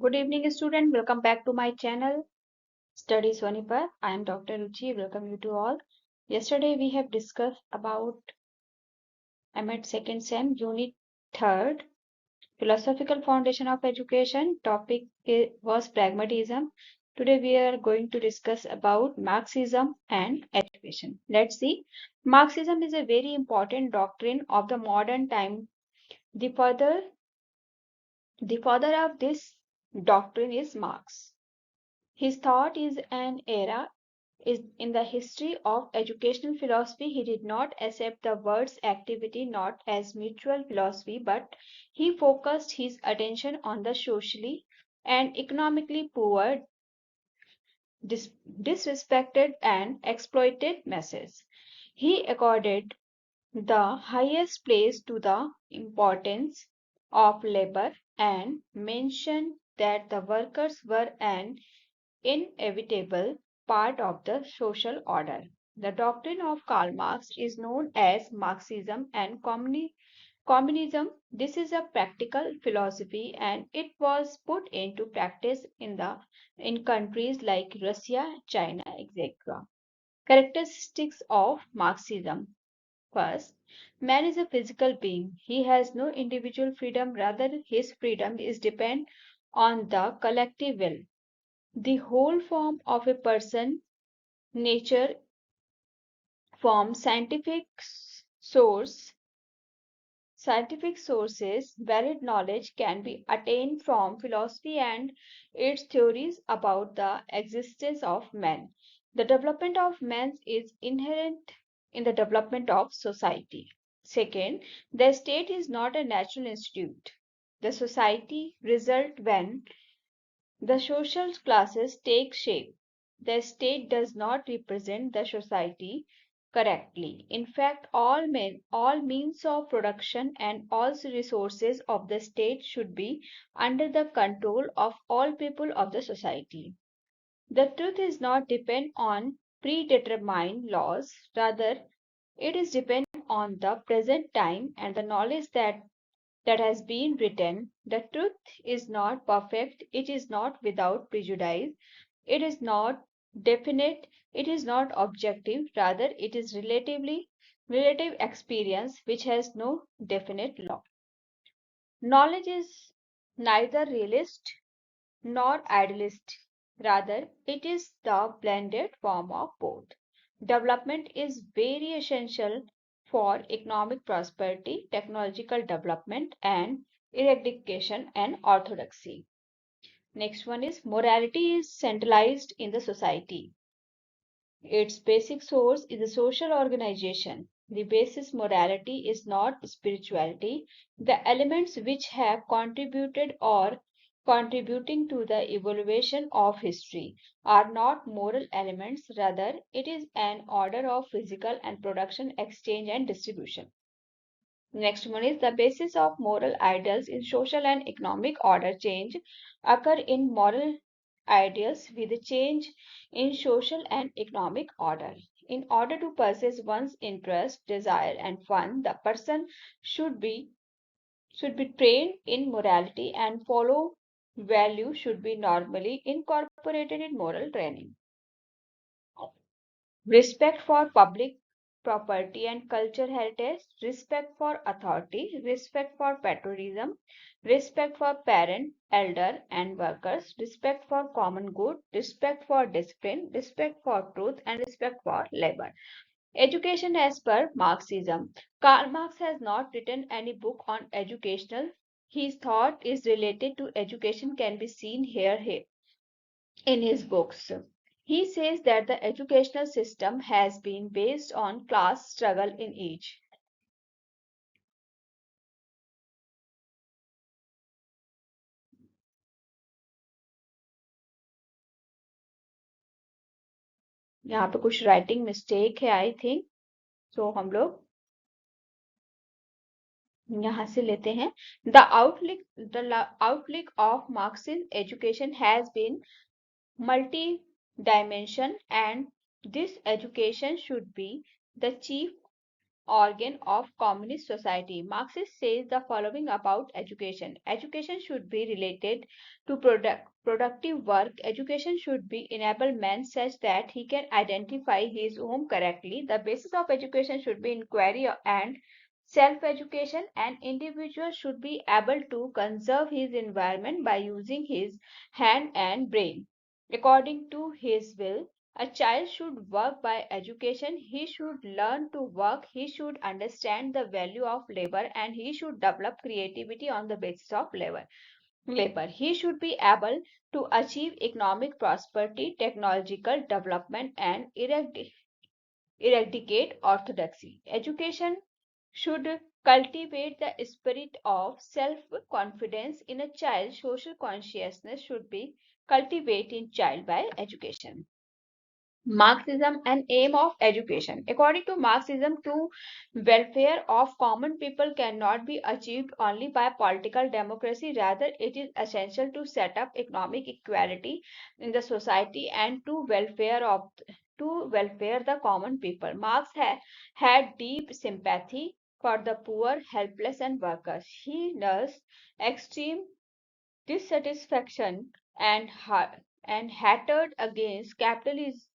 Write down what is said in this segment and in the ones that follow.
Good evening, student. Welcome back to my channel, Study Swanipar. I am Dr. Ruchi. Welcome you to all. Yesterday we have discussed about M.Ed second SEM unit third, philosophical foundation of education. Topic was pragmatism. Today we are going to discuss about Marxism and education. Let's see. Marxism is a very important doctrine of the modern time. The father, the father of this doctrine is Marx. His thought is an era is in the history of educational philosophy. He did not accept the word's activity not as mutual philosophy, but he focused his attention on the socially and economically poor, dis- disrespected, and exploited masses. He accorded the highest place to the importance of labor and mentioned that the workers were an inevitable part of the social order. The doctrine of Karl Marx is known as Marxism and communism. This is a practical philosophy and it was put into practice in countries like Russia, China, etc. Characteristics of Marxism. First, man is a physical being. He has no individual freedom, rather his freedom is dependent on the collective will. The whole form of a person, nature, from scientific sources, valid knowledge can be attained from philosophy and its theories about the existence of man. The development of man is inherent in the development of society. Second, the state is not a natural institute. The society result when the social classes take shape. The state does not represent the society correctly. In fact, all means of production and all resources of the state should be under the control of all people of the society. The truth is not depend on predetermined laws, rather it is depend on the present time and the knowledge that has been written. The truth is not perfect, it is not without prejudice, it is not definite, it is not objective, rather, it is relative experience which has no definite law. Knowledge is neither realist nor idealist, rather, it is the blended form of both. Development is very essential for economic prosperity, technological development, and eradication and orthodoxy. Next one is morality is centralized in the society. Its basic source is a social organization. The basis morality is not spirituality. The elements which have contributed or contributing to the evaluation of history are not moral elements, rather, it is an order of physical and production, exchange, and distribution. Next one is the basis of moral ideals in social and economic order change occur in moral ideals with a change in social and economic order. In order to possess one's interest, desire, and fun, the person should be should be trained in morality and follow value should be normally incorporated in moral training. Respect for public property and culture heritage, respect for authority, respect for patriotism, respect for parent, elder, and workers, respect for common good, respect for discipline, respect for truth, and respect for labor. Education as per Marxism. Karl Marx has not written any book on educational. His thought is related to education can be seen here in his books. He says that the educational system has been based on class struggle in each. यहाँ पे कुछ writing mistake है I think so हम लोग यहाँ से लेते हैं the outlook of Marxian education has been multi dimension and this education should be the chief organ of communist society. Marxist says the following about education. Education should be related to productive work. Education should be enable man such that he can identify his home correctly. The basis of education should be inquiry and self-education. An individual should be able to conserve his environment by using his hand and brain according to his will. A child should work by education. He should learn to work. He should understand the value of labor and he should develop creativity on the basis of labor. He should be able to achieve economic prosperity, technological development, and eradicate orthodoxy. Education should cultivate the spirit of self confidence in a child. Social consciousness should be cultivated in child by education. Marxism and aim of education. According to Marxism, true welfare of common people cannot be achieved only by political democracy. Rather, it is essential to set up economic equality in the society and to welfare the common people. Marx had deep sympathy for the poor, helpless, and workers. He nursed extreme dissatisfaction and hatred against capitalists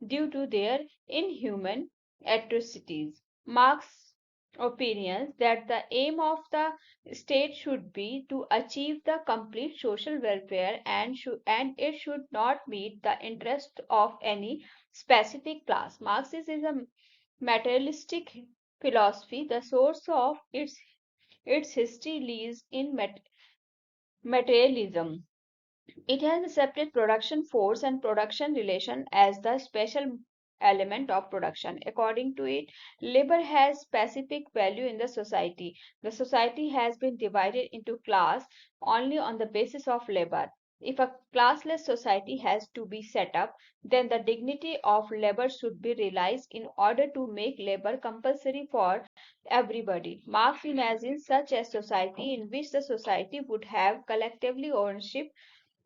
due to their inhuman atrocities. Marx opinions that the aim of the state should be to achieve the complete social welfare and it should not meet the interest of any specific class. Marxism is a materialistic philosophy. The source of its history lies in materialism. It has accepted production force and production relation as the special element of production. According to it, labor has specific value in the society. The society has been divided into class only on the basis of labor. If a classless society has to be set up, then the dignity of labor should be realized in order to make labor compulsory for everybody. Marx imagines such a society in which the society would have collectively ownership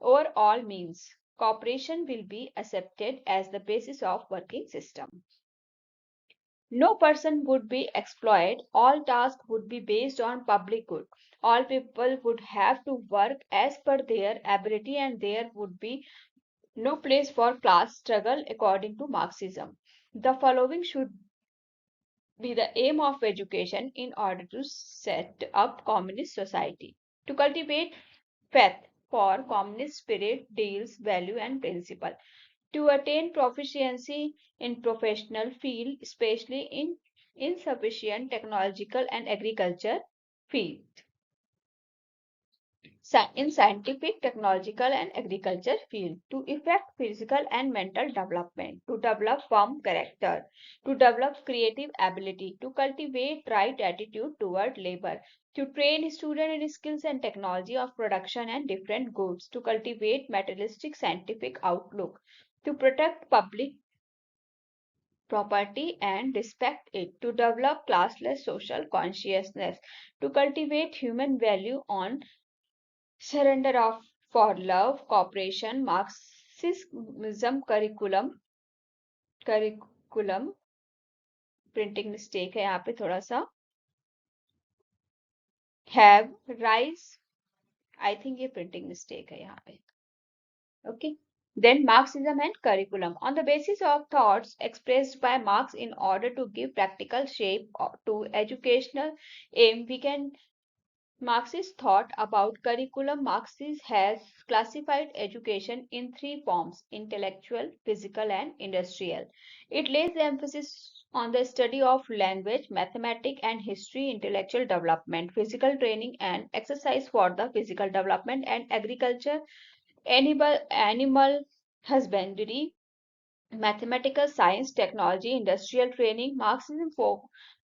over all means. Cooperation will be accepted as the basis of working system. No person would be exploited. All tasks would be based on public good. All people would have to work as per their ability and there would be no place for class struggle according to Marxism. The following should be the aim of education in order to set up communist society. To cultivate faith for communist spirit, deals, value and principle. To attain proficiency in professional field, especially in insufficient technological and agriculture field. In scientific, technological, and agriculture field to effect physical and mental development, to develop firm character, to develop creative ability, to cultivate right attitude toward labor, to train students in skills and technology of production and different goods, to cultivate materialistic scientific outlook, to protect public property and respect it, to develop classless social consciousness, to cultivate human value on surrender of for love, cooperation, Marxism curriculum printing mistake है यहाँ पे थोड़ा सा have rise I think ये printing mistake है यहाँ पे okay then Marxism and curriculum on the basis of thoughts expressed by Marx in order to give practical shape to educational aim we can Marxist thought about curriculum. Marxist has classified education in three forms intellectual, physical, and industrial. It lays the emphasis on the study of language, mathematics, and history, intellectual development, physical training, and exercise for the physical development, and agriculture, animal husbandry, mathematical science, technology, industrial training. Marxism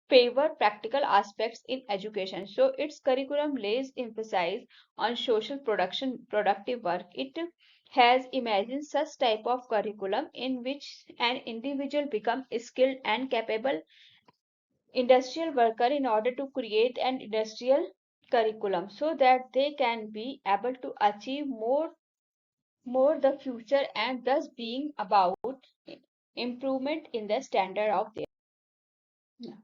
favor practical aspects in education. So its curriculum lays emphasis on social productive work. It has imagined such type of curriculum in which an individual becomes skilled and capable industrial worker in order to create an industrial curriculum so that they can be able to achieve more the future and thus being about improvement in the standard of their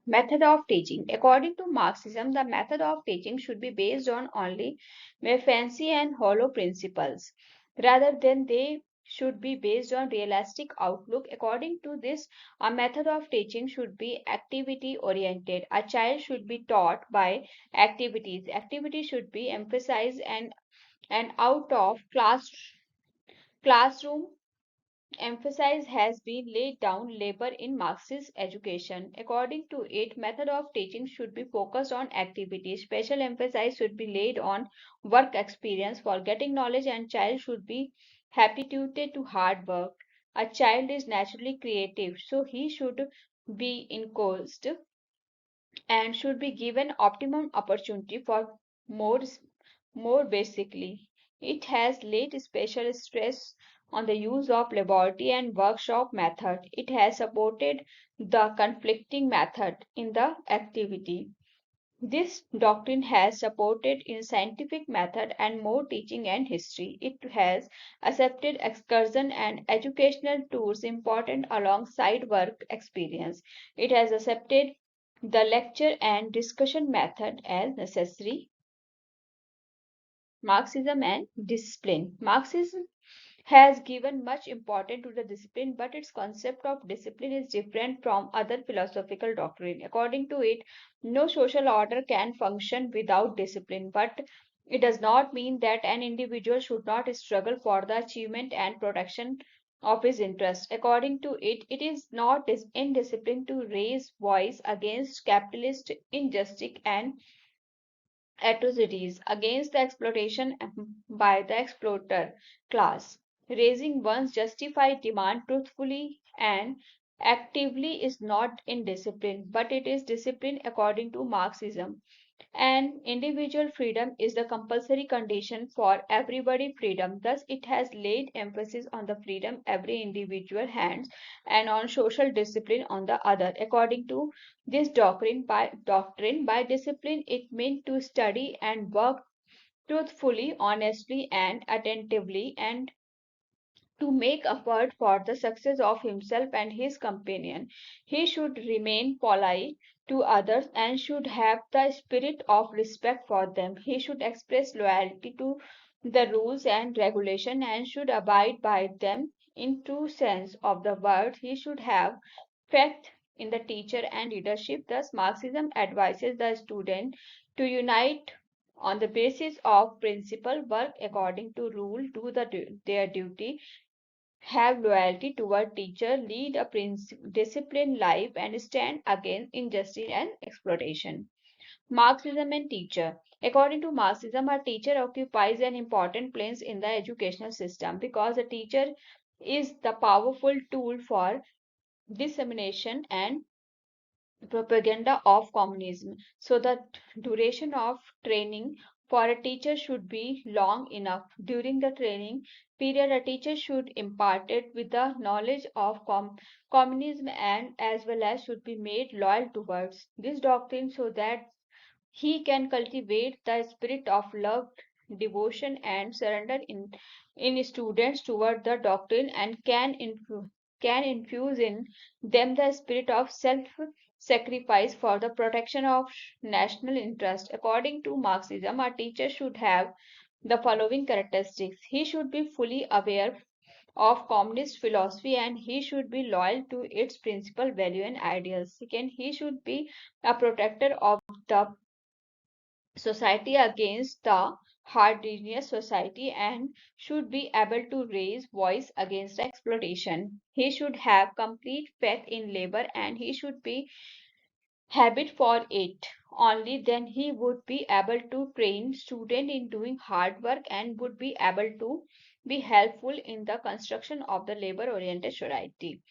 Method of teaching. According to Marxism, the method of teaching should be based on only mere fancy and hollow principles, rather than they should be based on realistic outlook. According to this, a method of teaching should be activity oriented. A child should be taught by activities. Activity should be emphasized and out of classroom emphasis has been laid down labor in Marxist education. According to it, method of teaching should be focused on activity. Special emphasis should be laid on work experience for getting knowledge and child should be habituated to hard work. A child is naturally creative, so he should be encouraged and should be given optimum opportunity for more more basically. It has laid special stress on the use of laboratory and workshop method. It has supported the conflicting method in the activity. This doctrine has supported in scientific method and more teaching and history. It has accepted excursion and educational tours important alongside work experience. It has accepted the lecture and discussion method as necessary. Marxism and discipline. Marxism has given much importance to the discipline, but its concept of discipline is different from other philosophical doctrine. According to it, no social order can function without discipline, but it does not mean that an individual should not struggle for the achievement and protection of his interests. According to it, it is not indiscipline to raise voice against capitalist injustice and atrocities against the exploitation by the exploiter class. Raising one's justified demand truthfully and actively is not indiscipline, but it is discipline according to Marxism. And individual freedom is the compulsory condition for everybody freedom. Thus, it has laid emphasis on the freedom every individual has and on social discipline on the other. According to this doctrine by discipline, it meant to study and work truthfully, honestly, and attentively, and to make effort for the success of himself and his companion. He should remain polite to others and should have the spirit of respect for them. He should express loyalty to the rules and regulation and should abide by them in true sense of the word. He should have faith in the teacher and leadership. Thus, Marxism advises the student to unite on the basis of principle, work according to rule, their duty, have loyalty toward teacher, lead a disciplined life, and stand against injustice and exploitation. Marxism and teacher. According to Marxism, a teacher occupies an important place in the educational system because a teacher is the powerful tool for dissemination and propaganda of communism. So the duration of training for a teacher should be long enough. During the training period, a teacher should impart it with the knowledge of communism and as well as should be made loyal towards this doctrine so that he can cultivate the spirit of love, devotion, and surrender in students toward the doctrine and can infuse in them the spirit of self sacrifice for the protection of national interest. According to Marxism, a teacher should have the following characteristics. He should be fully aware of communist philosophy and he should be loyal to its principal value and ideals. Second, he should be a protector of the society against the heterogeneous society and should be able to raise voice against exploitation. He should have complete faith in labor and he should be habit for it. Only then he would be able to train student in doing hard work and would be able to be helpful in the construction of the labor oriented society.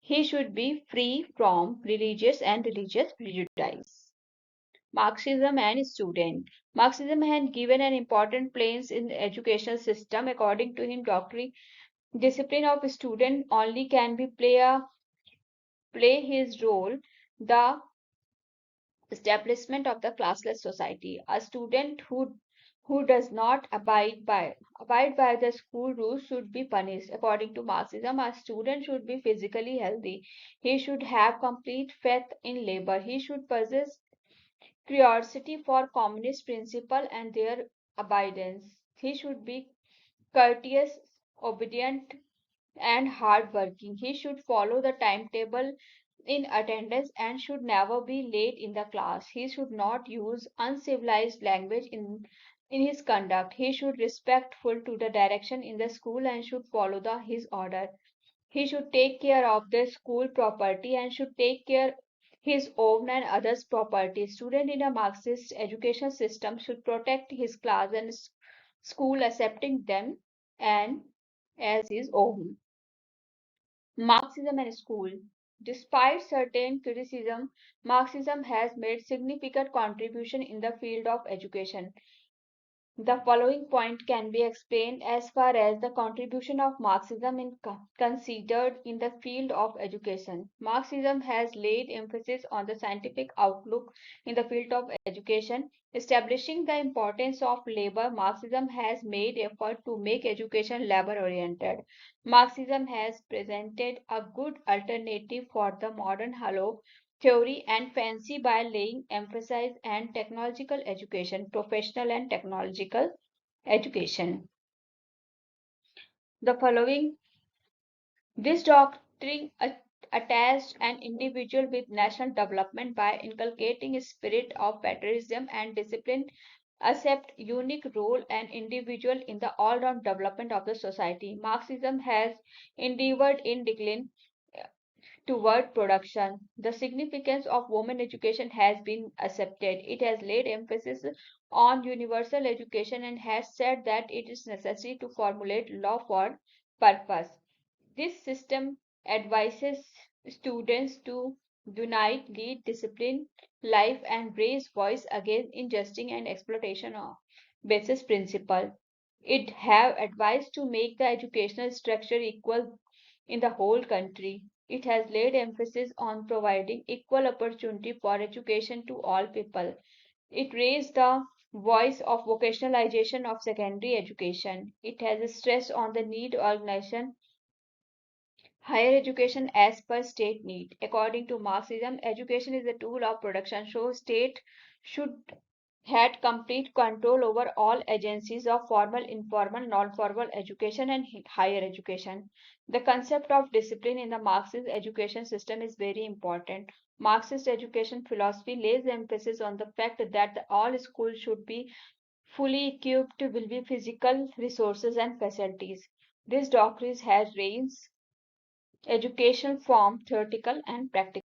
He should be free from religious and religious prejudice. Marxism and student. Marxism had given an important place in the educational system. According to him, doctrine discipline of student only can be play his role. The establishment of the classless society. A student who does not abide by the school rules should be punished. According to Marxism, a student should be physically healthy. He should have complete faith in labor. He should possess curiosity for communist principle and their abidance. He should be courteous, obedient, and hardworking. He should follow the timetable in attendance and should never be late in the class. He should not use uncivilized language in his conduct. He should respectful to the direction in the school and should follow his order. He should take care of the school property and should take care his own and others' property. Student in a Marxist education system should protect his class and school, accepting them and as his own. Marxism and school. Despite certain criticism, Marxism has made significant contribution in the field of education. The following point can be explained as far as the contribution of Marxism in considered in the field of education. Marxism has laid emphasis on the scientific outlook in the field of education, establishing the importance of labor. Marxism has made effort to make education labor oriented. Marxism has presented a good alternative for the modern hollow theory and fancy by laying emphasis on technological education, professional and technological education. The following this doctrine attached an individual with national development by inculcating a spirit of patriotism and discipline, accept unique role and individual in the all-round development of the society. Marxism has endeavored in decline toward production. The significance of women education has been accepted. It has laid emphasis on universal education and has said that it is necessary to formulate law for purpose. This system advises students to unite, lead, discipline, life, and raise voice against injustice and exploitation of basis principle. It have advised to make the educational structure equal in the whole country. It has laid emphasis on providing equal opportunity for education to all people. It raised the voice of vocationalization of secondary education. It has stressed on the need organization higher education as per state need. According to Marxism, education is a tool of production, so state should had complete control over all agencies of formal, informal, non-formal education and higher education. The concept of discipline in the Marxist education system is very important. Marxist education philosophy lays emphasis on the fact that all schools should be fully equipped with physical resources and facilities. This doctrine has ranged education from theoretical and practical.